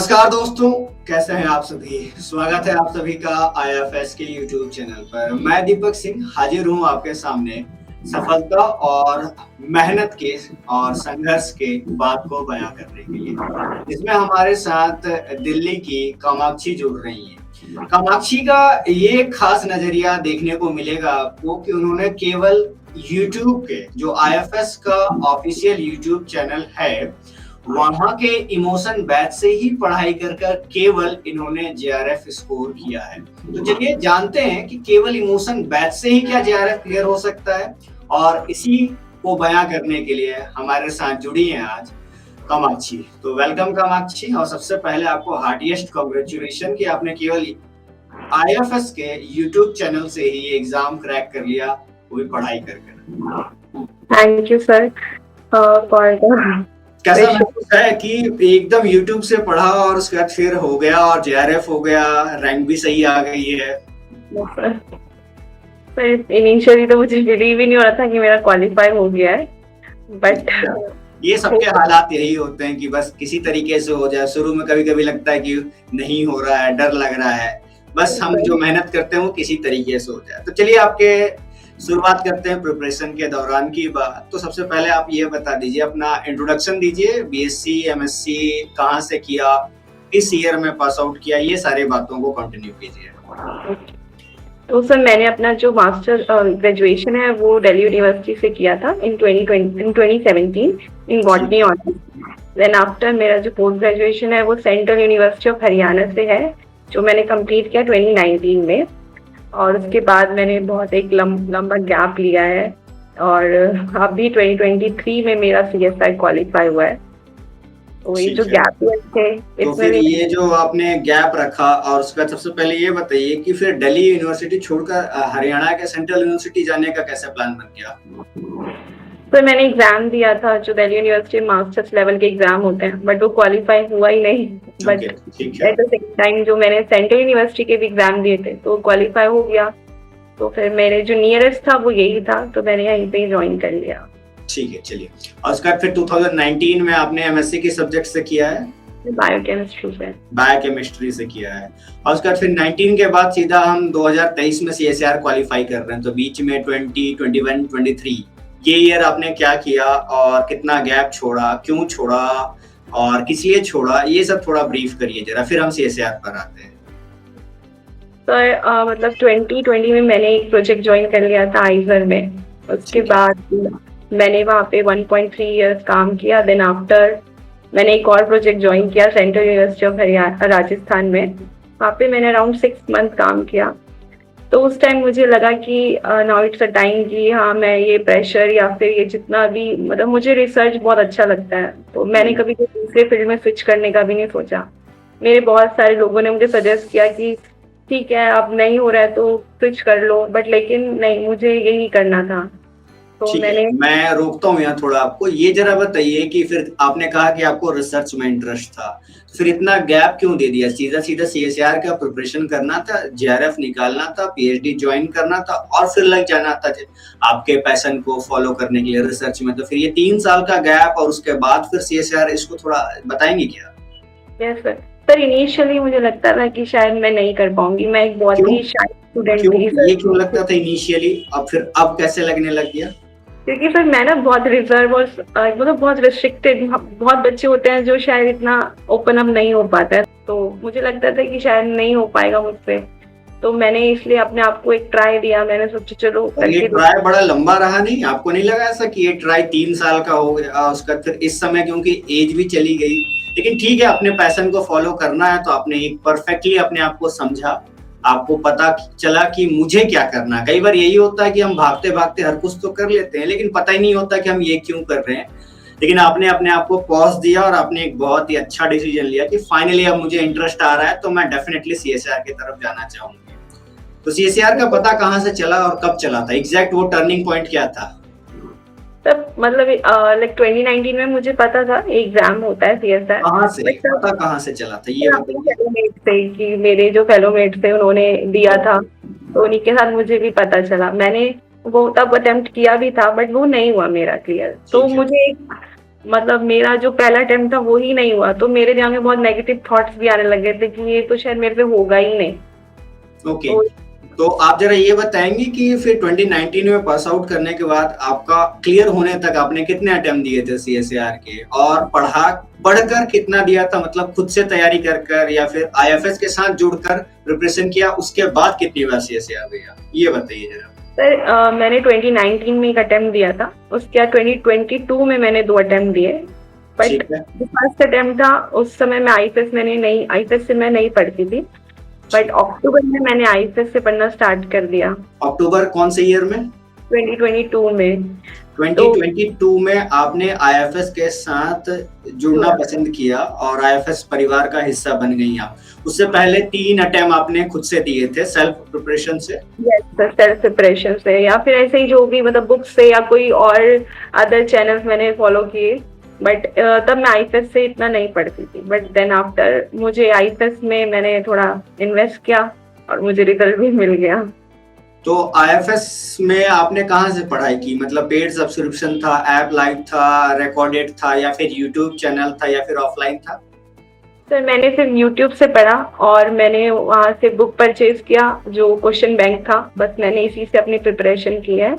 नमस्कार दोस्तों, कैसे हैं आप सभी। स्वागत है आप सभी का आईएफएस के यूट्यूब चैनल पर। मैं दीपक सिंह हाजिर हूं आपके सामने सफलता और मेहनत के और संघर्ष के बात को बयां करने के लिए। इसमें हमारे साथ दिल्ली की कामाक्षी जुड़ रही हैं। कामाक्षी का ये खास नजरिया देखने को मिलेगा आपको कि उन्होंने केवल यूट्यूब के जो आईएफएस का ऑफिशियल यूट्यूब चैनल है वहां के इमोशन बैच से ही पढ़ाई कर कर केवल इन्होंने जेआरएफ स्कोर किया है। तो चलिए जानते हैं कि केवल इमोशन बैच से ही क्या जेआरएफ क्लियर हो सकता है, और इसी को बयां करने के लिए हमारे साथ जुड़ी हैं आज कामाक्षी। तो वेलकम कामाक्षी, और सबसे पहले आपको हार्टिएस्ट कांग्रेचुलेशन कि आपने केवल आईएफएस के यूट्यूब चैनल से ही एग्जाम क्रैक कर लिया, वो भी पढ़ाई कर कर। थैंक यू सर फॉर कैसा महसूस है कि एकदम YouTube से पढ़ा और उसके बाद फिर हो गया और जेआरएफ हो गया, रैंक भी सही आ गई है। सर इनिशियली तो मुझे बिलीव ही नहीं हो रहा था कि मेरा क्वालिफाई हो गया है, बट ये सबके हालात यही होते हैं कि बस किसी तरीके से हो जाए। शुरू में कभी कभी लगता है कि नहीं हो रहा है, डर लग रहा है, बस हम जो मेहनत करते हैं वो किसी तरीके से हो जाए। तो चलिए आपके शुरुआत करते हैं प्रिपरेशन के दौरान की बात। तो सबसे पहले आप ये बता दीजिए, अपना इंट्रोडक्शन दीजिए, बीएससी एमएससी कहाँ से किया, किस ईयर में पास आउट किया, ये सारी बातों को कंटिन्यू कीजिए। तो सर मैंने अपना जो मास्टर ग्रेजुएशन है वो दिल्ली यूनिवर्सिटी से किया था इन 2017 in botany honours. Then after मेरा जो पोस्ट ग्रेजुएशन है वो सेंट्रल यूनिवर्सिटी ऑफ हरियाणा से है, जो मैंने कंप्लीट किया 2019 में। और उसके बाद मैंने बहुत एक लंबा गैप लिया है, और अभी 2023 में मेरा सीएसआई क्वालिफाई हुआ है। तो ये जो गैप थे तो फिर ये जो आपने गैप रखा, और उसके बाद सबसे पहले ये बताइए कि फिर दिल्ली यूनिवर्सिटी छोड़कर हरियाणा के सेंट्रल यूनिवर्सिटी जाने का कैसे प्लान बन गया? तो मैंने एग्जाम दिया था, जो दिल्ली यूनिवर्सिटी मास्टर्स लेवल के एग्जाम होते हैं, बट वो क्वालिफाई हुआ ही नहीं। But at the same time जो मैंने सेंट्रल यूनिवर्सिटी के भी एग्जाम दिए थे तो क्वालिफाई हो गया। तो फिर मेरे जो नियरेस्ट था वो यही था, तो मैंने यहीं पे ज्वाइन कर लिया। ठीक है, चलिए। और उसके बाद फिर 2019 में आपने एमएससी के सब्जेक्ट से किया है? बायोकेमिस्ट्री से किया है। और उसके बाद फिर 19 के बाद सीधा हम 2023 में सीएसआर क्वालिफाई कर रहे हैं। तो बीच में 20, 21, 23 ये ईयर आपने क्या किया और कितना गैप छोड़ा, क्यों छोड़ा और किस लिए छोड़ा, ये सब थोड़ा ब्रीफ करिए जरा, फिर हम सीएसआर पर आते हैं। तो मतलब 2020 में मैंने एक प्रोजेक्ट ज्वाइन कर लिया था आइजर में। उसके बाद मैंने वहाँ पे 1.3 इयर्स काम किया। देन आफ्टर मैंने एक और प्रोजेक्ट ज्वाइन किया central university of Haryana Rajasthan में। वहाँ पे मैंने अराउंड 6 मंथ काम किया। तो उस टाइम मुझे लगा कि नाउ इट्स अ टाइम कि हाँ मैं ये प्रेशर या फिर ये जितना भी, मतलब मुझे रिसर्च बहुत अच्छा लगता है, तो मैंने कभी दूसरे फील्ड में स्विच करने का भी नहीं सोचा। मेरे बहुत सारे लोगों ने मुझे सजेस्ट किया कि ठीक है अब नहीं हो रहा है तो स्विच कर लो, बट लेकिन नहीं, मुझे यही करना था। तो मैं रोकता हूँ यहाँ थोड़ा आपको। ये जरा बताइए कि फिर आपने कहा कि आपको रिसर्च में इंटरेस्ट था, फिर इतना गैप क्यों दे दिया? सीधा सीधा सीएसआर का प्रिपरेशन करना था, जेआरएफ निकालना था, पीएचडी ज्वाइन करना था और फिर लग जाना था आपके पैशन को फॉलो करने के लिए रिसर्च में। तो फिर ये 3 साल का गैप और उसके बाद फिर सीएसआर, इसको थोड़ा बताएंगे क्या? यस सर, इनिशियली मुझे लगता था कि शायद मैं नहीं कर पाऊंगी, मैं एक बहुत ही शाय स्टूडेंट थी। ये क्यों लगता था इनिशियली? अब कैसे लगने लग गया? क्योंकि फिर मैं ना बहुत रिजर्व और मतलब बहुत रिस्ट्रिक्टेड, बहुत बच्चे होते हैं जो शायद इतना ओपन अप नहीं हो पाता है, तो मुझे लगता था कि शायद नहीं हो पाएगा मुझसे। तो मैंने इसलिए अपने आप को एक ट्राई दिया। मैंने सोचा चलो। ये ट्राई बड़ा लंबा रहा नहीं? आपको नहीं लगा ऐसा कि ये ट्राई 3 साल का हो गया? उसका फिर इस समय क्योंकि एज भी चली गई, लेकिन ठीक है, अपने पैशन को फॉलो करना है तो आपने एक परफेक्टली अपने आप को समझा, आपको पता चला कि मुझे क्या करना है। कई बार यही होता है कि हम भागते भागते हर कुछ तो कर लेते हैं, लेकिन पता ही नहीं होता कि हम ये क्यों कर रहे हैं। लेकिन आपने अपने आप को पॉज दिया और आपने एक बहुत ही अच्छा डिसीजन लिया कि फाइनली अब मुझे इंटरेस्ट आ रहा है, तो मैं डेफिनेटली सीएसआर की तरफ जाना चाहूंगी। तो सीएसआर का पता कहाँ से चला और कब चला था? एग्जैक्ट वो टर्निंग पॉइंट क्या था? तब मतलब लाइक 2019 में मुझे पता था एग्जाम होता है सीएसआर। कहाँ से चला था ये बताइए? कि मेरे जो फेलोमेट थे उन्होंने दिया था, तो उन्हीं के साथ मुझे भी पता चला। मैंने वो तब अटेम्प्ट किया भी था, बट वो नहीं हुआ मेरा क्लियर। तो मुझे मतलब मेरा जो पहला अटेम्प्ट था वो ही नहीं हुआ, तो मेरे दिमाग में बहुत नेगेटिव थॉट्स भी आने लगे थे कि ये तो शायद मेरे से होगा ही नहीं। ओके, तो तो आप जरा ये बताएंगे कि फिर 2019 में पास आउट करने के बाद आपका क्लियर होने तक आपने कितने अटेम्प्ट दिए थे सीएसईआर के, और पढ़कर कितना दिया था, मतलब खुद से तैयारी कर या फिर आईएफएस के साथ जुड़कर प्रिपरेशन किया, उसके बाद कितनी बार सीएसईआर दिया, ये बताइए जरा। सर मैंने 2019 में एक अटेम्प्ट दिया था, उसके बाद 2022 में मैंने 2 अटेम्प्ट दिए। बट ठीक है। जो फर्स्ट अटेम्प्ट था उस समय मैं आईएफएस से मैं नहीं पढ़ती थी, बट अक्टूबर में मैंने आईएफएस से पढ़ना स्टार्ट कर दिया। अक्टूबर कौन से ईयर में? 2022 में। 2022 में आपने आईएफएस के साथ जुड़ना पसंद किया और आईएफएस परिवार का हिस्सा बन गई आप। उससे पहले 3 अटेम्प्ट आपने खुद से दिए थे सेल्फ प्रिपरेशन से? यस सर, सेल्फ प्रिपरेशन से या फिर ऐसे ही जो भी मतलब बुक्स से या कोई और अदर चैनल्स मैंने फॉलो किए। बट तब मैं आईएफएस से इतना नहीं पढ़ती थी, बट देन आफ्टर मुझे आईएफएस में मैंने थोड़ा इन्वेस्ट किया और मुझे रिजल्ट भी मिल गया। तो आईएफएस में आपने कहाँ से पढ़ाई की, मतलब पेड सब्सक्रिप्शन था, ऐप लाइव था, रिकॉर्डेड था, या फिर यूट्यूब चैनल था, या फिर ऑफलाइन था? सर मैंने सिर्फ यूट्यूब से पढ़ा और मैंने वहाँ से बुक परचेज किया जो क्वेश्चन बैंक था, बस मैंने इसी से अपनी प्रिपरेशन की है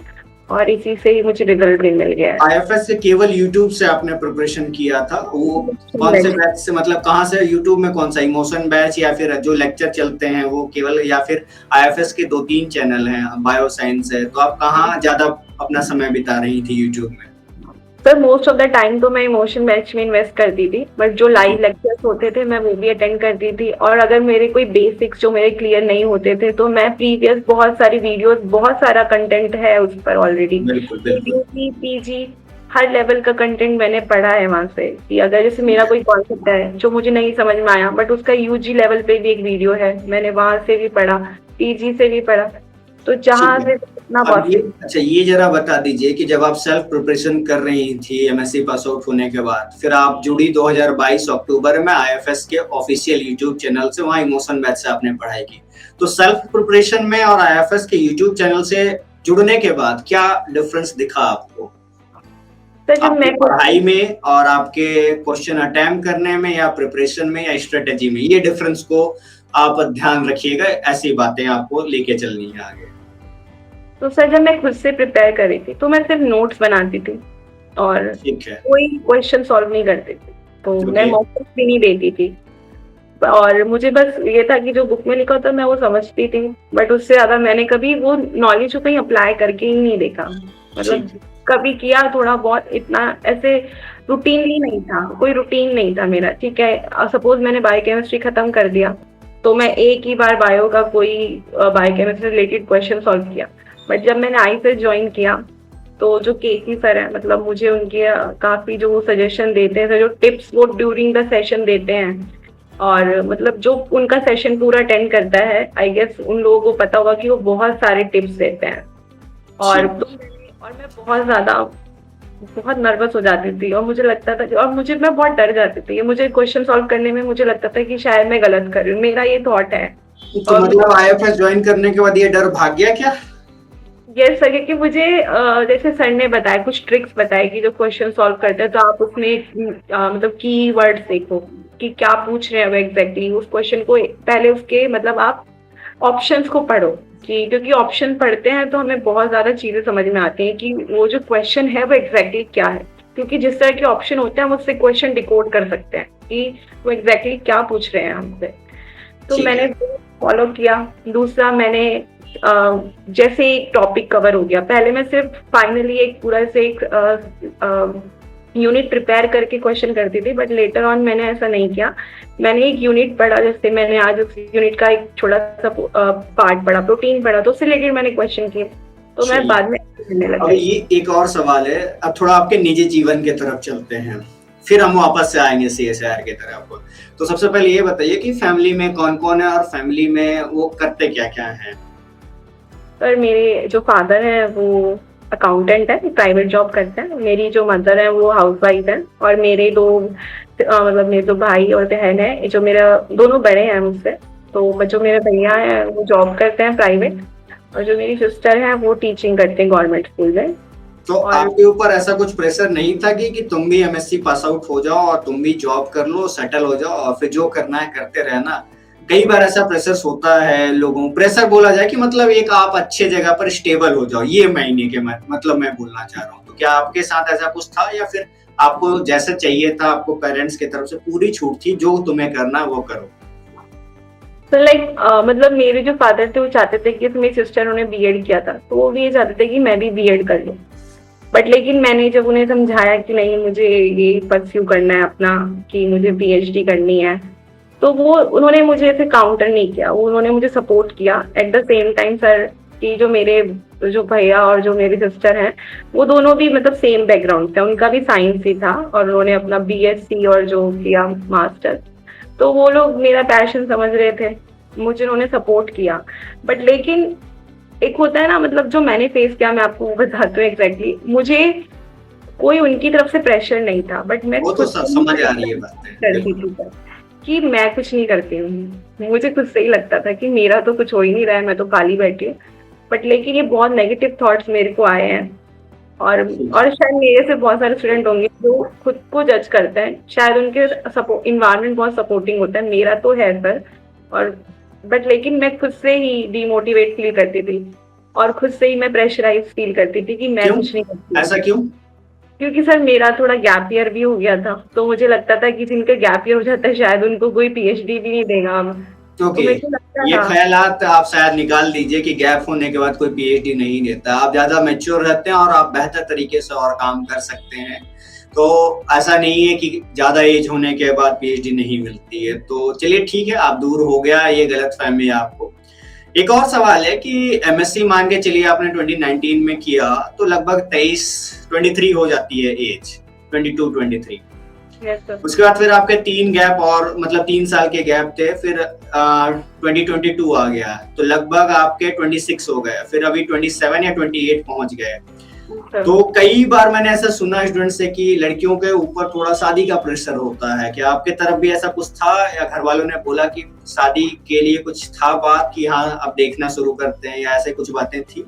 और इसी से ही मुझे रिजल्ट भी मिल गया है। आईएफएस से केवल यूट्यूब से आपने प्रिपरेशन किया था? वो कौन से बैच से, मतलब कहाँ से? यूट्यूब में कौन सा, इमोशन बैच या फिर जो लेक्चर चलते हैं वो केवल, या फिर आईएफएस के 2-3 चैनल हैं, बायो साइंस है, तो आप कहाँ ज्यादा अपना समय बिता रही थी यूट्यूब में? Sir most of the time तो मैं इमोशन बैच में इन्वेस्ट करती थी, बट जो लाइव लेक्चर्स होते थे मैं वो भी अटेंड करती थी। और अगर मेरे कोई बेसिक्स जो मेरे क्लियर नहीं होते थे तो मैं प्रीवियस बहुत सारी वीडियोस, बहुत सारा कंटेंट है उस पर ऑलरेडी, पीजी हर लेवल का कंटेंट मैंने पढ़ा है वहां से। कि अगर जैसे मेरा कोई कॉन्सेप्ट है जो मुझे नहीं समझ में आया, बट उसका यूजी लेवल पे भी एक वीडियो है, मैंने वहां से भी पढ़ा, पीजी से भी पढ़ा, तो जहाँ से इतना अच्छा ये जरा बता दीजिए कि जब आप सेल्फ प्रिपरेशन कर रही थी एमएससी पास आउट होने के बाद, फिर आप जुड़ी 2022 अक्टूबर में आईएफएस के ऑफिशियल यूट्यूब चैनल से, वहाँ इमोशन बैच से आपने पढ़ाई की। तो सेल्फ प्रिपरेशन में और आईएफएस के यूट्यूब चैनल से जुड़ने के बाद क्या डिफरेंस दिखा आपको? आपकी पढ़ाई में और आपके क्वेश्चन अटेम्प्ट करने में, या प्रिपरेशन में, या स्ट्रेटेजी में? ये डिफरेंस को आप ध्यान रखिएगा, ऐसी बातें आपको लेके चलनी है आगे। तो सर जब मैं खुद से प्रिपेयर कर रही थी तो मैं सिर्फ नोट्स बनाती थी और कोई क्वेश्चन सॉल्व नहीं करती थी, तो मैं मॉक भी नहीं देती थी, और मुझे बस ये था कि जो बुक में लिखा होता मैं वो समझती थी, बट उससे ज्यादा मैंने कभी वो नॉलेज को कहीं अप्लाई करके ही नहीं देखा। मतलब कभी किया थोड़ा बहुत, इतना ऐसे रूटीनली नहीं था, कोई रूटीन नहीं था मेरा। ठीक है, सपोज मैंने बायोकेमिस्ट्री खत्म कर दिया तो मैं एक ही बार बायो का कोई बायोकेमिस्ट्री रिलेटेड क्वेश्चन सॉल्व किया। बट जब मैंने आईएफएस ज्वाइन किया तो जो केसी सर है, मतलब मुझे उनके काफी जो सजेशन देते हैं, जो टिप्स वो ड्यूरिंग द सेशन देते हैं, और मतलब जो उनका सेशन पूरा अटेंड करता है, आई गेस उन लोगों को पता होगा कि वो बहुत सारे टिप्स देते हैं। और मैं बहुत नर्वस हो जाती थी और मुझे लगता था, और मैं बहुत डर जाती थी, मुझे क्वेश्चन सॉल्व करने में मुझे लगता था कि शायद मैं गलत कर रही हूँ, मेरा ये थॉट है। तो मतलब आईएफएस ज्वाइन करने के बाद ये डर भाग गया क्या? यस सर, क्योंकि मुझे जैसे सर ने बताया, कुछ ट्रिक्स बताए कि जो क्वेश्चन सॉल्व करते हैं तो आप उसमें मतलब की वर्ड्स देखो कि क्या पूछ रहे हैं वो एग्जैक्टली उस क्वेश्चन को, पहले उसके मतलब आप ऑप्शंस को पढ़ो, कि क्योंकि ऑप्शन पढ़ते हैं तो हमें बहुत ज्यादा चीजें समझ में आती हैं कि वो जो क्वेश्चन है वो एग्जैक्टली क्या है, क्योंकि जिस तरह के ऑप्शन होते हैं हम उससे क्वेश्चन डिकोड कर सकते हैं कि वो एग्जैक्टली क्या पूछ रहे हैं हमसे। तो मैंने फॉलो किया। दूसरा, मैंने जैसे एक टॉपिक कवर हो गया, पहले मैं सिर्फ फाइनली एक पूरा से एक यूनिट प्रिपेयर करके क्वेश्चन करती थी, बट लेटर ऑन मैंने ऐसा नहीं किया। मैंने एक यूनिट पढ़ा, जैसे मैंने आज उस यूनिट का एक छोटा सा पार्ट पढ़ा, प्रोटीन पढ़ा, तो उससे रिलेटेड मैंने क्वेश्चन किए, तो मैं बाद में करने लगी। अब ये एक और सवाल है, अब थोड़ा आपके निजी जीवन की तरफ चलते हैं, फिर हम वापस से आएंगे सीएसआर की तरफ। तो सबसे पहले ये बताइए कि फैमिली में कौन कौन है और फैमिली में वो करते क्या क्या है? सर मेरे जो फादर है वो अकाउंटेंट है, प्राइवेट जॉब करते हैं। मेरी जो मदर है वो हाउसवाइफ है, और मेरे मतलब मेरे दो भाई और बहन है, जो मेरा दोनों बड़े हैं मुझसे। तो जो मेरे भैया है वो जॉब करते हैं प्राइवेट, और जो मेरी सिस्टर है वो टीचिंग करते हैं गवर्नमेंट स्कूल में। तो और आपके ऊपर ऐसा कुछ प्रेशर नहीं था कि तुम भी एमएससी पास आउट हो जाओ और तुम भी जॉब कर लो, सेटल हो जाओ और फिर जो करना है करते रहना? कई बार ऐसा प्रेशर होता है लोगों, प्रेशर बोला जाए कि मतलब एक आप अच्छे जगह पर स्टेबल हो जाओ, ये महीने के मतलब मैं बोलना चाह रहा हूँ। तो क्या आपके साथ ऐसा कुछ था या फिर आपको जैसा चाहिए था, आपको पेरेंट्स की तरफ से पूरी छूट थी, जो तुम्हें करना है वो करो? तो लाइक मतलब मेरे जो फादर थे वो चाहते थे कि मेरी सिस्टर ने बीएड किया था, तो वो भी ये चाहते थे कि मैं भी बीएड कर लूँ। बट लेकिन मैंने जब उन्हें समझाया कि नहीं, मुझे ये परस्यू करना है अपना, कि मुझे पीएचडी करनी है, तो वो उन्होंने मुझे ऐसे काउंटर नहीं किया, उन्होंने मुझे सपोर्ट किया। At the same time sir कि जो मेरे जो भैया और जो मेरी सिस्टर हैं, वो दोनों भी मतलब सेम बैकग्राउंड थे, उनका भी साइंस ही था और उन्होंने अपना बीएससी और जो किया मास्टर, तो वो लोग मेरा पैशन समझ रहे थे, मुझे उन्होंने सपोर्ट किया। बट लेकिन एक होता है ना, मतलब जो मैंने फेस किया, मैं आपको बताती हूँ एग्जैक्टली। मुझे कोई उनकी तरफ से प्रेशर नहीं था, बट मैं वो तो खुद समझ आ रही है बातें, करती बिल्कुल। थी कि मैं कुछ नहीं करती हूँ। मुझे खुद से ही लगता था कि मेरा तो कुछ हो ही नहीं रहा है, मैं तो खाली बैठी हूँ। बट लेकिन ये बहुत नेगेटिव थॉट्स मेरे को आए हैं, और जी, और शायद मेरे से बहुत सारे स्टूडेंट होंगे जो खुद को जज करते हैं, शायद उनके सपोर्ट इन्वायरमेंट बहुत सपोर्टिंग होता है, मेरा तो है सर। और बट लेकिन मैं खुद से ही डिमोटिवेट फील करती थी और खुद से ही मैं प्रेशराइज फील करती थी कि मैं क्यों? कुछ नहीं करती हूँ। ऐसा क्यों? क्योंकि सर मेरा थोड़ा गैप ईयर भी हो गया था, तो मुझे लगता था कि जिनका गैप ईयर हो जाता है शायद उनको कोई पीएचडी भी नहीं देगा अब। तो ओके, मेरे को लगता ये था। ख़यालात आप शायद निकाल दीजिए कि गैप होने के बाद कोई पीएचडी नहीं देता। आप ज़्यादा मैच्योर रहते हैं और आप बेहतर तरीके से और काम कर सकते हैं। तो ऐसा नहीं है कि ज़्यादा एज होने के बाद पीएचडी नहीं मिलती है। तो चलिए ठीक है, आप दूर हो गया ये गलतफ़हमी आपको। एक और सवाल है कि एमएससी मान के चलिए आपने 2019 में किया, तो लगभग 23 हो जाती है एज, 22-23। Yes sir. उसके बाद फिर आपके 3 गैप और मतलब 3 साल के गैप थे, फिर 2022 आ गया, तो लगभग आपके 26 हो गए, फिर अभी 27 या 28 पहुंच गए। तो कई बार मैंने ऐसा सुना स्टूडेंट से कि लड़कियों के ऊपर थोड़ा शादी का प्रेशर होता है। क्या आपके तरफ भी ऐसा कुछ था या घर वालों ने बोला कि शादी के लिए कुछ था बात कि हाँ अब देखना शुरू करते हैं, या ऐसे कुछ बातें थी?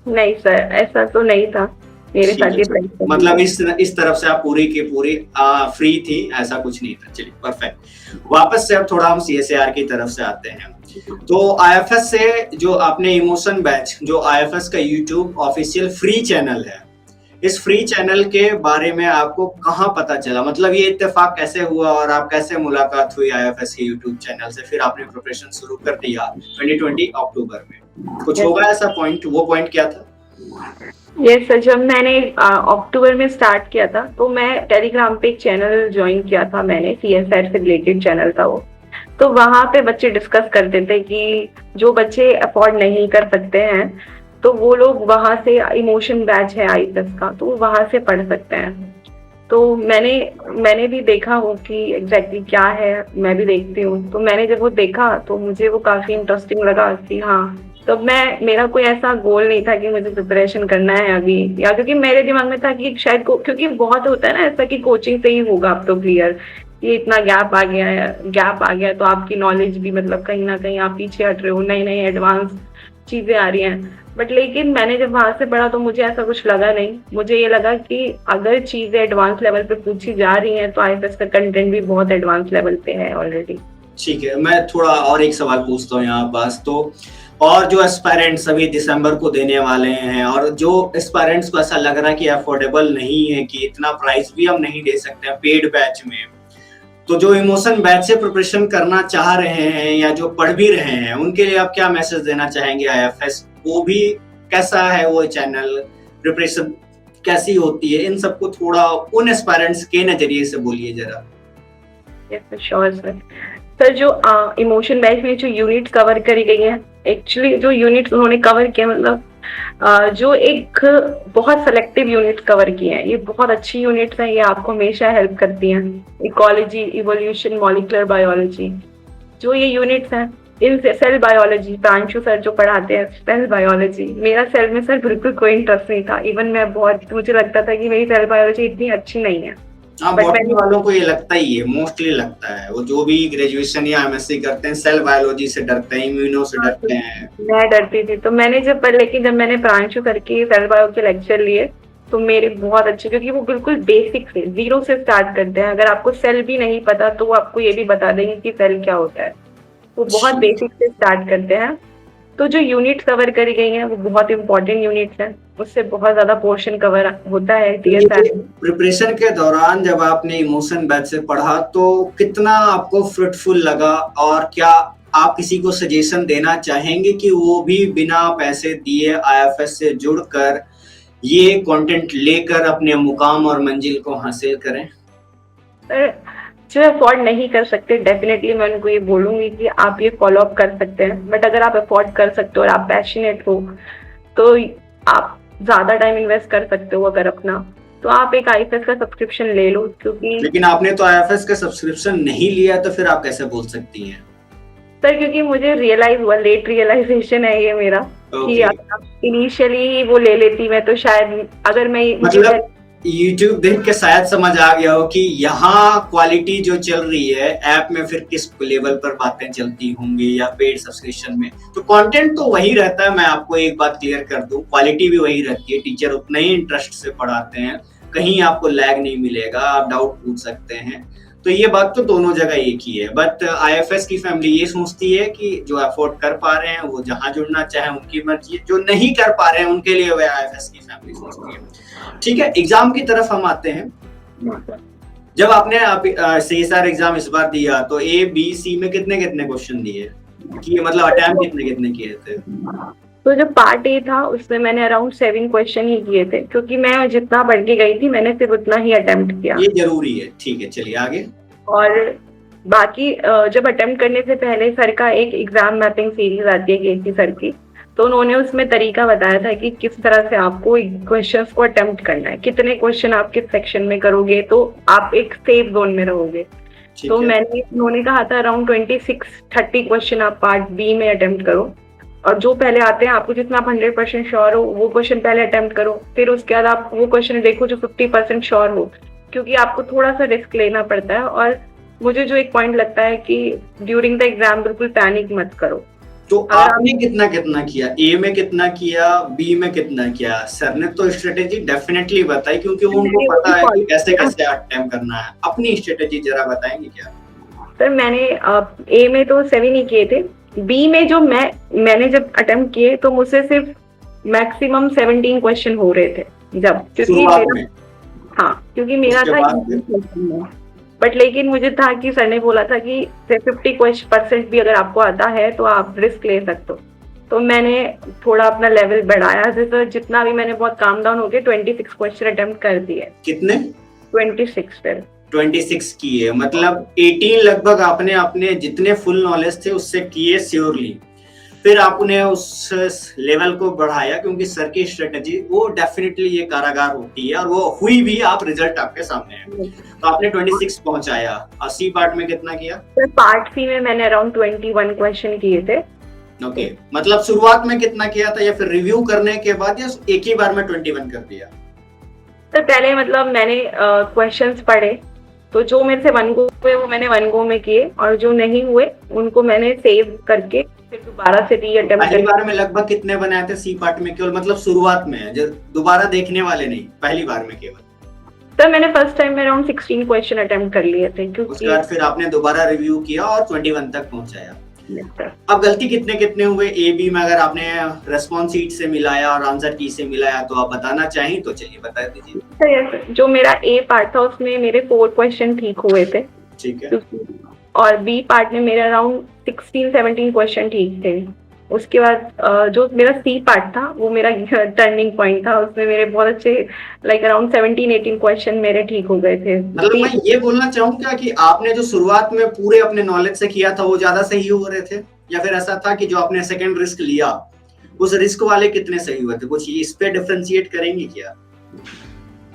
नहीं सर, ऐसा तो नहीं था मेरे ठीक साथ है, ये pressure मतलब नहीं इस तरफ से आप पूरी की पूरी फ्री थी, ऐसा कुछ नहीं था। चलिए परफेक्ट। वापस से अब थोड़ा हम सीएसएआर की तरफ से आते हैं। तो आईएफएस से जो आपने इमोशन बैच, जो आईएफएस का यूट्यूब ऑफिशियल फ्री चैनल है, इस फ्री चैनल के बारे में आपको कहाँ पता चला? मतलब ये इत्तेफाक कैसे हुआ और आप कैसे मुलाकात हुई आईएफएस के यूट्यूब चैनल से, फिर आपने प्रिपरेशन शुरू कर दिया 2020 अक्टूबर में? कुछ होगा ऐसा पॉइंट, वो पॉइंट क्या था? यस सर, जब मैंने अक्टूबर में स्टार्ट किया था, तो मैं टेलीग्राम पे एक चैनल ज्वाइन किया था मैंने, सीएसआर से रिलेटेड चैनल था वो। तो वहां पे बच्चे डिस्कस करते थे कि जो बच्चे अफोर्ड नहीं कर सकते हैं, तो वो लोग वहां से, इमोशन बैच है आईएफएस का, तो वहां से पढ़ सकते हैं। तो मैंने भी देखा हो कि एग्जैक्टली क्या है, मैं भी देखती हूँ। तो मैंने जब वो देखा तो मुझे वो काफी इंटरेस्टिंग लगा कि हाँ, तो मेरा कोई ऐसा गोल नहीं था कि मुझे प्रिपरेशन करना है अभी, या क्योंकि मेरे दिमाग में था कि शायद क्योंकि बहुत होता है ना ऐसा कि कोचिंग से ही होगा अब तो क्लियर, ये इतना गैप आ गया तो आपकी नॉलेज भी मतलब कहीं ना कहीं आप पीछे हट रहे हो, नई नई एडवांस चीजें आ रही हैं। बट लेकिन मैंने जब वहां से पढ़ा तो मुझे ऐसा कुछ लगा नहीं। मुझे ये लगा कि अगर चीजें एडवांस लेवल पे पूछी जा रही हैं तो आईएफएस का कंटेंट भी बहुत एडवांस लेवल पे है ऑलरेडी। ठीक है, मैं थोड़ा और एक सवाल पूछता हूँ यहाँ पास तो, और जो एस्पायरेंट्स अभी दिसंबर को देने वाले हैं और जो एस्पायरेंट्स को ऐसा लग रहा है कि अफोर्डेबल नहीं है, कि इतना प्राइस भी हम नहीं दे सकते हैं पेड बैच में, तो जो इमोशन बैच से प्रिपरेशन करना चाह रहे हैं या जो पढ़ भी रहे हैं, उनके लिए आप क्या मैसेज देना चाहेंगे? आईएफएस वो भी कैसा है, वो चैनल प्रिपरेशन कैसी होती है, इन सबको थोड़ा उन एस्पायरेंट्स के नजरिए से बोलिए जरा। Yes sure sir. सर जो इमोशन बैच में जो यूनिट कवर करी गई है, एक्चुअली जो यूनिट उन्होंने कवर किया, मतलब जो एक बहुत सेलेक्टिव यूनिट कवर किए हैं, ये बहुत अच्छी यूनिट्स हैं, ये आपको हमेशा हेल्प करती हैं। इकोलॉजी, इवोल्यूशन, मॉलिक्यूलर बायोलॉजी, जो ये यूनिट्स हैं, इन सेल बायोलॉजी, प्रांशु सर जो पढ़ाते हैं सेल बायोलॉजी, मेरा सेल में सर बिल्कुल कोई इंटरेस्ट नहीं था। इवन मुझे लगता था कि मेरी सेल बायोलॉजी इतनी अच्छी नहीं है, हाँ, बट बॉटनी मैंने वालों को ये लगता ही है, मोस्टली लगता है, वो जो भी ग्रेजुएशन या एमएससी करते हैं सेल बायोलॉजी से डरते हैं, इम्यूनो से हाँ, तो डरते हैं। मैं डरती थी, तो मैंने जब लेकिन जब मैंने प्रांशु सर की सेल बायो के लेक्चर लिए, तो मेरे बहुत अच्छे, क्योंकि वो बिल्कुल बेसिक से जीरो से स्टार्ट करते हैं। अगर आपको सेल भी नहीं पता तो वो आपको ये भी बता देंगे कि सेल क्या होता है। वो बहुत बेसिक से स्टार्ट करते हैं। तो जो यूनिट कवर करी गई हैं वो बहुत इंपॉर्टेंट यूनिट्स हैं, उससे बहुत ज्यादा पोर्शन कवर होता है तो ये टीएसआर। प्रिपरेशन के दौरान जब आपने इमोशन बैच से पढ़ा तो कितना आपको फ्रूटफुल लगा, और क्या आप किसी को सजेशन देना चाहेंगे कि वो भी बिना पैसे दिए आईएफएस से जुड़कर ये कंटेंट लेकर अपने मुकाम और मंजिल को हासिल करें? पर जो अफोर्ड नहीं कर सकते, डेफिनेटली मैं उनको ये बोलूंगी कि आप ये फॉलो अप कर सकते हैं। बट अगर आप अफोर्ड कर सकते हो और आप पैशनेट हो तो आप ज्यादा टाइम इन्वेस्ट कर सकते हो। अगर अपना तो आप एक आईएफएस का सब्सक्रिप्शन ले लो, क्योंकि लेकिन आपने तो आईएफएस का सब्सक्रिप्शन नहीं लिया, तो फिर आप कैसे बोल सकती हैं? सर क्योंकि मुझे रियलाइज हुआ, लेट रियलाइजेशन है ये मेरा, कि ओके, अगर इनिशियली वो ले लेती मैं तो शायद, अगर मैं मुझे मतलब YouTube देख के शायद समझ आ गया हो कि यहाँ क्वालिटी जो चल रही है ऐप में, फिर किस लेवल पर बातें चलती होंगी या पेड सब्सक्रिप्शन में। तो कंटेंट तो वही रहता है, मैं आपको एक बात क्लियर कर दूं, क्वालिटी भी वही रहती है, टीचर उतना ही इंटरेस्ट से पढ़ाते हैं, कहीं आपको लैग नहीं मिलेगा, आप डाउट पूछ सकते हैं। तो ये बात तो दोनों जगह एक ही है। बट आईएफएस की फैमिली ये सोचती है कि जो अफोर्ड कर पा रहे हैं वो जहां जुड़ना चाहे उनकी मर्जी है, जो नहीं कर पा रहे हैं उनके लिए वह आईएफएस की फैमिली सोचती है। ठीक है, एग्जाम की तरफ हम आते हैं। जब आपने सीएसआर एग्जाम इस बार दिया तो ए बी सी में कितने कितने क्वेश्चन दिए, कि मतलब अटेम्प्ट कितने कितने किए थे? तो जो पार्ट ए था उसमें मैंने अराउंड 7 क्वेश्चन ही किए थे, क्योंकि मैं जितना बढ़ के गई थी मैंने सिर्फ उतना ही अटेम्प्ट किया। ये जरूरी है। ठीक है, चलिए आगे। और बाकी जब अटेम्प्ट करने से पहले सर का एक एग्जाम मैपिंग सीरीज आती है केसी सर की, तो उन्होंने उसमें तरीका बताया था कि किस तरह से आपको क्वेश्चंस को अटेम्प्ट करना है, कितने क्वेश्चन आप किस सेक्शन में करोगे तो आप एक सेफ जोन में रहोगे। तो उन्होंने कहा था अराउंड 26-30 क्वेश्चन आप पार्ट बी में अटेम्प्ट करो, और जो पहले आते हैं आपको जितना आप 100% श्योर हो वो क्वेश्चन पहले अटेम्प्ट करो, फिर उसके बाद आप वो क्वेश्चन देखो जो 50% श्योर हो, क्योंकि आपको थोड़ा सा रिस्क लेना पड़ता है। और मुझे जो एक पॉइंट लगता है कि ड्यूरिंग द एग्जाम बिल्कुल पैनिक मत करो। तो आपने कितना कितना किया, ए में कितना किया, बी में कितना किया? सर ने तो स्ट्रेटेजी डेफिनेटली बताई, क्योंकि उनको पता है कि कैसे कैसे अटेम्प्ट करना है। अपनी स्ट्रेटेजी जरा बताएंगे क्या? सर मैंने ए में तो 7 ही किए थे, बी में जो मैंने जब अटेम्प्ट किए तो मुझसे सिर्फ मैक्सिमम 17 क्वेश्चन हो रहे थे जब, क्योंकि हाँ क्योंकि मेरा था। बट लेकिन मुझे था कि सर ने बोला था कि 50% भी अगर आपको आता है तो आप रिस्क ले सकते हो, तो मैंने थोड़ा अपना लेवल बढ़ाया। तो जितना भी मैंने बहुत काम डाउन होके 26 क्वेश्चन अटेम्प्ट कर दिए। कितने? 26 फिर 26 किए, मतलब 18 लगभग आपने अपने जितने फुल नॉलेज थे उससे किए श्योरली। फिर आपने उस लेवल को बढ़ाया, क्योंकि सर की स्ट्रेटेजी वो डेफिनेटली ये कारागार होती है, और वो हुई भी। आप रिजल्ट आपके सामने है, तो आपने 26 पहुंचाया। और सी पार्ट में कितना किया? सर पार्ट सी में मैंने अराउंड 21 क्वेश्चन किए थे। ओके, मतलब शुरुआत में कितना किया था, या फिर रिव्यू करने के बाद, या एक ही बार में 21 कर दिया? सर पहले मतलब मैंने क्वेश्चंस पढ़े, तो जो मेरे से 1 गो हुए वो मैंने 1 गो में किए, और जो नहीं हुए उनको मैंने सेव करके फिर दोबारा से री-अटेम्प्ट पहली बार में लगभग कितने बनाए थे सी पार्ट में केवल, मतलब शुरुआत में, जो दोबारा देखने वाले नहीं, पहली बार में केवल? सर मैंने फर्स्ट टाइम में अराउंड 16 क्वेश्चन अटेम्प्ट कर लिए थे, क्योंकि उसके बाद फिर आपने दोबारा रिव्यू किया और 21 तक पहुंचाया। अब गलती कितने कितने हुए ए बी में, अगर आपने रेस्पॉन्स शीट से मिलाया और आंसर की से मिलाया, तो आप बताना चाहें तो चलिए बता दीजिए। सर जो मेरा ए पार्ट था उसमें मेरे 4 क्वेश्चन ठीक हुए थे। ठीक है। और बी पार्ट में मेरे अराउंड 16-17 क्वेश्चन ठीक थे। उसके बाद जो मेरा सी पार्ट था वो मेरा टर्निंग पॉइंट था, उसमें मेरे बहुत अच्छे लाइक अराउंड 17-18 क्वेश्चन मेरे ठीक हो गए थे। मतलब मैं ये बोलना चाहूंगा कि आपने जो शुरुआत में पूरे अपने नॉलेज से किया था वो ज्यादा सही हो रहे थे, या फिर ऐसा था कि जो आपने सेकंड रिस्क लिया उस रिस्क वाले कितने सही हुए थे? कुछ इस पे डिफरेंशिएट करेंगे क्या?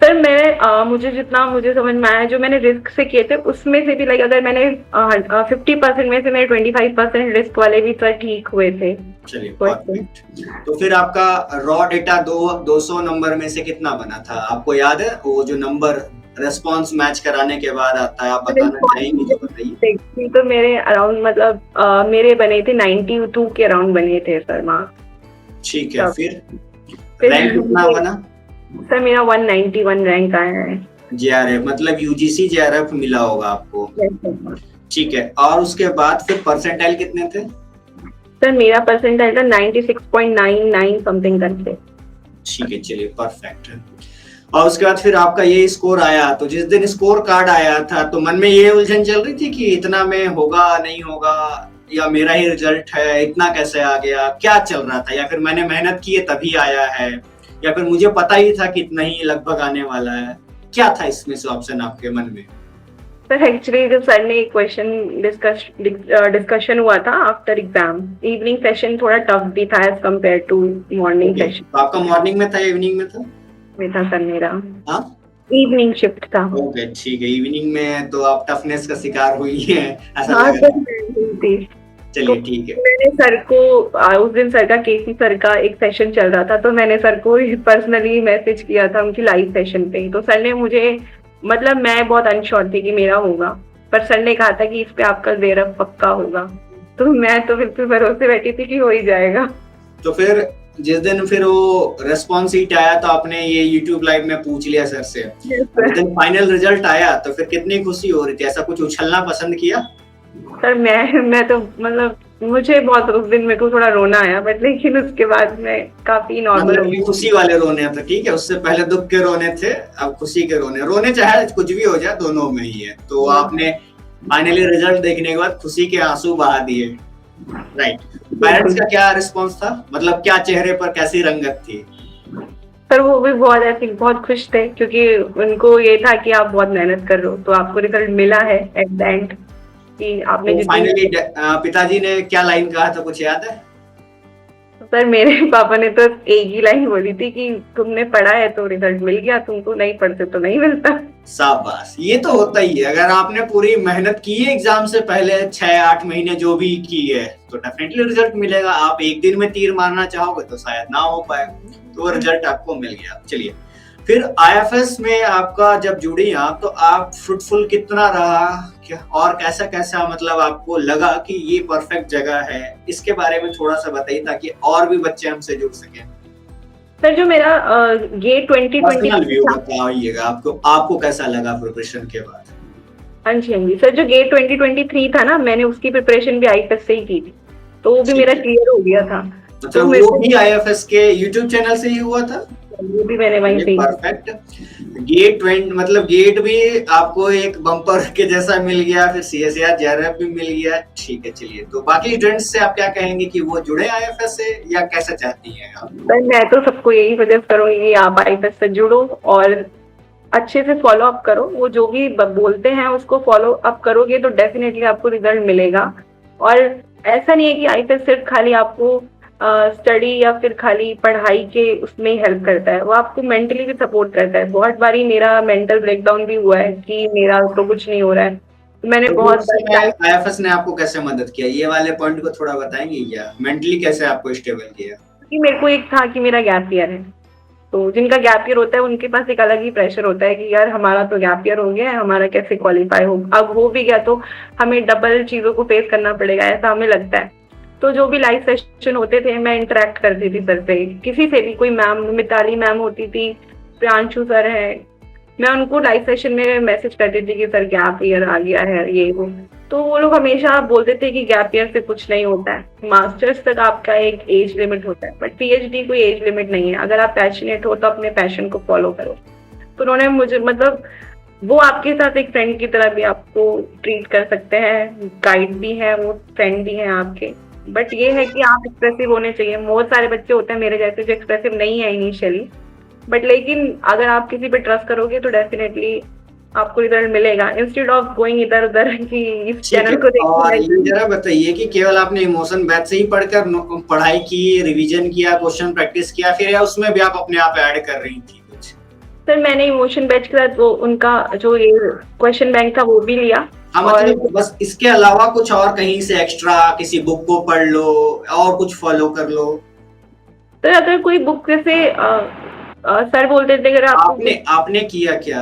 सर मुझे जितना मुझे समझ में आया, जो मैंने रिस्क से किए थे उसमें से भी लाइक अगर मैंने 50% में से मेरे 25% रिस्क वाले भी सर ठीक हुए थे। चलिए परफेक्ट। तो फिर आपका रॉ डेटा 200 नंबर में से कितना बना था, आपको याद है? वो जो नंबर रेस्पॉन्स मैच कराने के बाद आता है, आप बताना चाहेंगे जो बताइए। तो मेरे अराउंड मतलब मेरे बने थे 92 के अराउंड बने थे सर मार्क्स। ठीक है, फिर फिर रैंक कितना बना? सर मेरा 191 रैंक आया है। जेआरएफ मतलब यूजीसी जेआरएफ मिला होगा आपको। ठीक है, और उसके बाद फिर परसेंटाइल कितने थे? सर मेरा परसेंटाइल था 96.99 समथिंग करके। ठीक है, चलिए परफेक्ट है। और उसके बाद फिर आपका ये स्कोर आया, तो जिस दिन स्कोर कार्ड आया था तो मन में ये उलझन चल रही थी कि इतना में होगा नहीं होगा, या मेरा ही रिजल्ट है, इतना कैसे आ गया, क्या चल रहा था? या फिर मैंने मेहनत की है तभी आया है, या फिर मुझे पता ही था कि इतना ही लगभग आने वाला है? क्या था इसमें से ऑप्शन आपके मन में? सर एक्चुअली जब सर ने क्वेश्चन डिस्कशन हुआ था आफ्टर एग्जाम, इवनिंग सेशन थोड़ा टफ भी था as compare to morning session. तो आपका मॉर्निंग में था या इवनिंग में था? में था सर मेरा। हाँ, इवनिंग शिफ्ट था। ओके ठीक है, इवनिंग में तो आप टफनेस का शिकार हुई है ऐसा हाँ लग रहा सर। है। चलिए ठीक है। मैंने सर को उस दिन सर का केसी सर का एक सेशन चल रहा था, तो मैंने सर को पर्सनली मैसेज किया था उनकी लाइव सेशन पे। तो सर ने मुझे मतलब मैं बहुत अनश्योर थी कि मेरा होगा, पर सर ने कहा था कि इस पे आपका जेआरएफ पक्का होगा। तो मैं तो बिल्कुल भरोसे बैठी थी कि हो ही जाएगा। तो फिर जिस दिन फिर वो रेस्पॉन्स शीट आया तो आपने ये YouTube लाइव में पूछ लिया सर से, जिस दिन फाइनल रिजल्ट आया तो फिर कितनी खुशी हो रही थी? ऐसा कुछ उछलना पसंद किया? सर मैं तो मतलब मुझे बहुत उस दिन मेरे को थोड़ा रोना आया, बट लेकिन उसके बाद मैं काफी नॉर्मल हो गई। खुशी वाले रोने थे, ठीक है, उससे पहले दुख के रोने थे, अब खुशी के रोने चाहे कुछ भी हो जाए दोनों में ही है। तो आपने फाइनली रिजल्ट देखने के बाद खुशी के आंसू बहा दिए, राइट? पेरेंट्स का क्या रिस्पॉन्स था, मतलब क्या चेहरे पर कैसी रंगत थी? सर वो भी बहुत ऐसे बहुत खुश थे, क्योंकि उनको ये था कि आप बहुत मेहनत कर रहे हो, तो आपको रिजल्ट मिला है एट द एंड कि आपने तो फाइनली पिताजी ने क्या लाइन कहा था, कुछ याद है? सर मेरे पापा ने तो एक ही लाइन बोली थी कि तुमने पढ़ा है तो रिजल्ट मिल गया, तुमको नहीं पढ़ते तो नहीं मिलता। शाबाश, ये तो होता ही है। अगर आपने पूरी मेहनत की है एग्जाम से पहले 6-8 महीने जो भी की है तो डेफिनेटली रिजल्ट मिलेगा। आप एक दिन में तीर मारना चाहोगे तो शायद ना हो पाए, तो रिजल्ट आपको मिल गया। चलिए, फिर आईएफएस में आपका जब जुड़ी आप, तो आप फ्रूटफुल कितना रहा क्या, और कैसा कैसा मतलब आपको लगा कि ये परफेक्ट जगह है, इसके बारे में थोड़ा सा बताइए ताकि और भी बच्चे हमसे जुड़ सकें। सर जो मेरा गेट 2020 बताइएगा आपको कैसा लगा प्रिपरेशन के बाद? हाँ जी सर, जो गेट 2023 था ना, मैंने उसकी प्रिपरेशन भी आईएफएस से ही की थी, तो वो भी मेरा क्लियर हो गया था। अच्छा, तो वो भी आईएफएस के यूट्यूब चैनल से ही हुआ था? वो भी मैंने वहीं से। परफेक्ट। गेट 20 मतलब गेट भी आपको एक बम्पर के जैसा मिल गया, फिर सीएसईआर जेआरएफ भी मिल गया, ठीक है। चलिए, तो बाकी स्टूडेंट्स से आप क्या कहेंगे कि वो जुड़े आईएफएस से या कैसा चाहती हैं आप? मैं तो सबको यही सजेस्ट करूंगी कि आप आईएफएस से जुड़ो और अच्छे से फॉलो अप करो। वो जो भी बोलते हैं उसको फॉलो अप करोगे तो डेफिनेटली आपको रिजल्ट मिलेगा। और ऐसा नहीं है कि आईएफएस सिर्फ खाली आपको स्टडी या फिर खाली पढ़ाई के उसमें ही हेल्प करता है, वो आपको मेंटली भी सपोर्ट करता है। बहुत बारी मेरा मेंटल ब्रेकडाउन भी हुआ है कि मेरा तो कुछ नहीं हो रहा है, तो मैंने तो बहुत आईएफएस ने आपको कैसे मदद किया, ये वाले पॉइंट को थोड़ा बताएंगे क्या? मेंटली कैसे आपको स्टेबल किया? कि मेरे को एक था कि मेरा गैप ईयर है, तो जिनका गैप ईयर होता है उनके पास एक अलग ही प्रेशर होता है कि यार हमारा तो गैप ईयर हो गया है, हमारा कैसे क्वालिफाई हो, अब हो भी गया तो हमें डबल चीजों को फेस करना पड़ेगा, ऐसा हमें लगता है। तो जो भी लाइव सेशन होते थे मैं इंटरेक्ट करती थी सर से, किसी से भी, कोई मैम, मिताली मैम होती थी, प्रियांशु सर है, मैं उनको लाइव सेशन में मैसेज करती थी कि सर गैप ईयर आ गया है ये वो। तो वो लोग हमेशा बोलते थे कि गैप ईयर से कुछ नहीं होता है, मास्टर्स तक आपका एक एज लिमिट होता है, बट पीएचडी कोई एज लिमिट नहीं है। अगर आप पैशनेट हो तो अपने पैशन को फॉलो करो। तो उन्होंने मुझे मतलब वो आपके साथ एक फ्रेंड की तरह भी आपको ट्रीट कर सकते हैं, गाइड भी है, वो फ्रेंड भी है आपके। बट ये है कि आप एक्सप्रेसिव होने चाहिए। बहुत सारे बच्चे होते हैं मेरे जैसे जो एक्सप्रेसिव नहीं है इनिशियली, बट लेकिन अगर आप किसी पे ट्रस्ट करोगे तो डेफिनेटली आपको रिजल्ट मिलेगा, इंस्टेड ऑफ गोइंग इधर उधर कि इस चैनल को देखो। और ये जरा बताइए कि केवल आपने इमोशन बैच से ही पढ़कर पढ़ाई की, रिवीजन किया, क्वेश्चन प्रैक्टिस किया, फिर या उसमें भी आप अपने आप ऐड कर रही थी कुछ? सर मैंने इमोशन बैच के साथ वो उनका जो ये क्वेश्चन बैंक था वो भी लिया। हाँ, मतलब बस इसके अलावा कुछ और कहीं से एक्स्ट्रा किसी बुक को पढ़ लो और कुछ फॉलो कर लो? तो अगर कोई बुक जैसे सर बोलते थे अगर आपने किया क्या,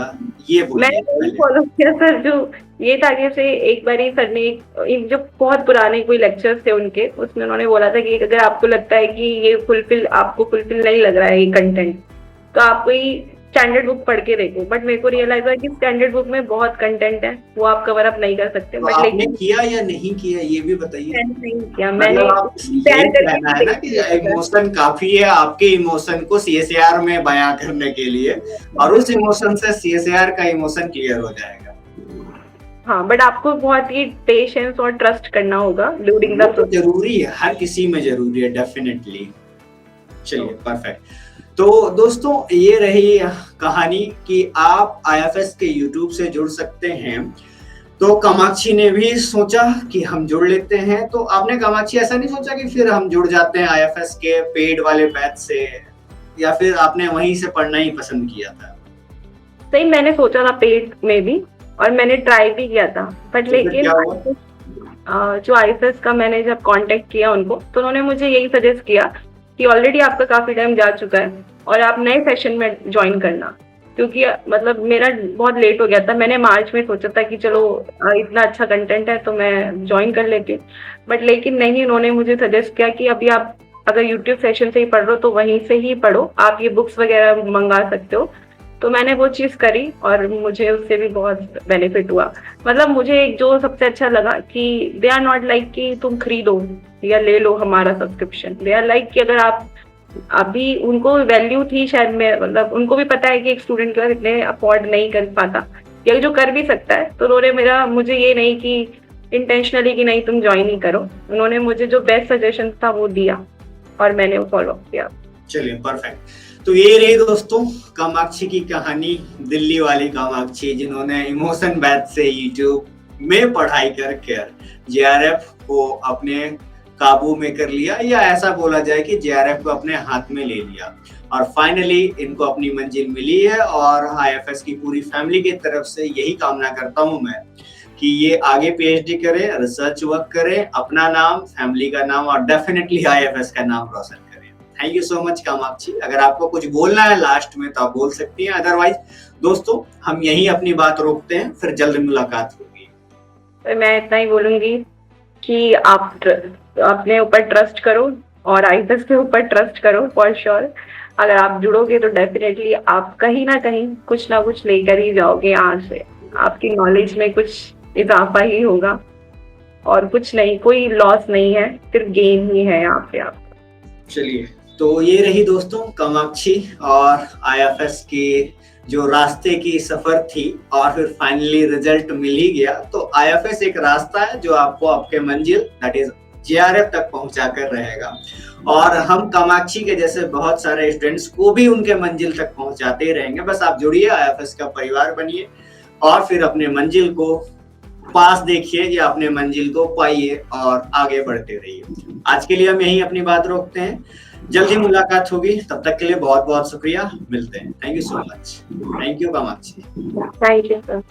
ये मैंने बोलिए वही पहले। फॉलो किया सर, जो ये था कि जैसे एक बार ही सर ने जो बहुत पुराने कोई लेक्चर्स थे उनके, उसमें उन्होंने बोला था कि अगर आपको लगता है कि ये आपको फुलफिल नहीं लग रहा है ये कंटेंट, तो आप कोई स्टैंडर्ड बुक पढ़ के देखो। बट मेरे को रियलाइज हुआ कि स्टैंडर्ड बुक में बहुत कंटेंट है, वो आप कवर अप नहीं कर सकते। तो बट आपने लेकिन किया या नहीं किया ये भी बताइए। मैंने नहीं किया, मैंने मतलब आप प्यार यही करके कहना है ना कि देखा था। इमोशन काफी है आपके इमोशन को सीएसएआर में बयां करने के लिए, और उस इमोशन से सीएसएआर का इमोशन क्लियर हो जाएगा। हाँ, बट आपको बहुत ही पेशेंस और ट्रस्ट करना होगा ड्यूरिंग वो द तो प्रोसेस। जरूरी है, हर किसी में जरूरी है, डेफिनेटली। चलिए परफेक्ट। तो दोस्तों ये रही कहानी कि आप आईएफएस के यूट्यूब से जुड़ सकते हैं। तो कामाक्षी ने भी सोचा कि हम जुड़ लेते हैं, तो आपने कामाक्षी ऐसा नहीं सोचा कि फिर हम जुड़ जाते हैं आईएफएस के पेड वाले बैच से, या फिर आपने वहीं से पढ़ना ही पसंद किया था? सही, मैंने सोचा था पेड में भी, और मैंने ट्राई भी किया था। बट तो फिर लेकिन क्या हुआ? जो आईएफएस का मैंने जब कांटेक्ट किया उनको, तो उन्होंने मुझे यही सजेस्ट किया कि ऑलरेडी आपका काफी टाइम जा चुका है और आप नए सेशन में ज्वाइन करना। क्योंकि मतलब मेरा बहुत लेट हो गया था, मैंने मार्च में सोचा था कि चलो इतना अच्छा कंटेंट है तो मैं ज्वाइन कर लेती हूँ। बट लेकिन नहीं, उन्होंने मुझे सजेस्ट किया कि अभी आप अगर यूट्यूब सेशन से ही पढ़ रहे हो तो वहीं से ही पढ़ो, आप ये बुक्स वगैरह मंगा सकते हो। तो मैंने वो चीज करी और मुझे उससे भी बहुत बेनिफिट हुआ। मतलब मुझे एक जो सबसे अच्छा लगा कि दे आर नॉट लाइक कि तुम खरीदो या ले लो हमारा सब्सक्रिप्शन। दे आर लाइक कि अगर आप अभी, उनको वैल्यू थी शायद में, मतलब उनको भी पता है कि एक स्टूडेंट का इतने अफोर्ड नहीं कर पाता या जो कर भी सकता है, तो उन्होंने मुझे ये नहीं कि इंटेंशनली कि नहीं तुम ज्वाइन ही करो, उन्होंने मुझे जो बेस्ट सजेशन था वो दिया और मैंने वो फॉलो किया। चलिए परफेक्ट। तो ये रही दोस्तों कामाक्षी की कहानी, दिल्ली वाली कामाक्षी जिन्होंने इमोशन बैच से यूट्यूब में पढ़ाई करके जेआरएफ को अपने काबू में कर लिया, या ऐसा बोला जाए कि जेआरएफ को अपने हाथ में ले लिया, और फाइनली इनको अपनी मंजिल मिली है। और आईएफएस की पूरी फैमिली की तरफ से यही कामना करता हूं मैं कि ये आगे पीएचडी करे, रिसर्च वर्क करे, अपना नाम, फैमिली का नाम और डेफिनेटली आईएफएस का नाम रोशन करे। Thank you so much Kamakshi. अगर आपको कुछ बोलना है लास्ट में तो आप बोल सकती हैं, अदरवाइज दोस्तों हम यही अपनी बात रोकते हैं, फिर जल्द मुलाकात होगी। तो मैं इतना ही बोलूंगी कि आप अपने ऊपर ट्रस्ट करो और आईएफएस के ऊपर ट्रस्ट करो फॉर श्योर। अगर आप जुड़ोगे तो डेफिनेटली आप कहीं ना कुछ लेकर ही जाओगे यहाँ से, आपकी नॉलेज में कुछ इजाफा ही होगा और कुछ नहीं, कोई लॉस नहीं है, सिर्फ गेन ही है यहाँ पे आप। चलिए, तो ये रही दोस्तों कामाक्षी और आईएफएस की जो रास्ते की सफर थी, और फिर फाइनली रिजल्ट मिल ही गया। तो आईएफएस एक रास्ता है जो आपको आपके मंजिल दैट इज जेआरएफ तक पहुंचा कर रहेगा, और हम कामाक्षी के जैसे बहुत सारे स्टूडेंट्स को भी उनके मंजिल तक पहुंचाते ही रहेंगे। बस आप जुड़िए, आईएफएस का परिवार बनिए और फिर अपने मंजिल को पास देखिए या अपने मंजिल को पाइए और आगे बढ़ते रहिए। आज के लिए हम यही अपनी बात रोकते हैं, जल्दी मुलाकात होगी, तब तक के लिए बहुत बहुत शुक्रिया, मिलते हैं। Thank you so much. Thank you Kamakshi. Thank you sir.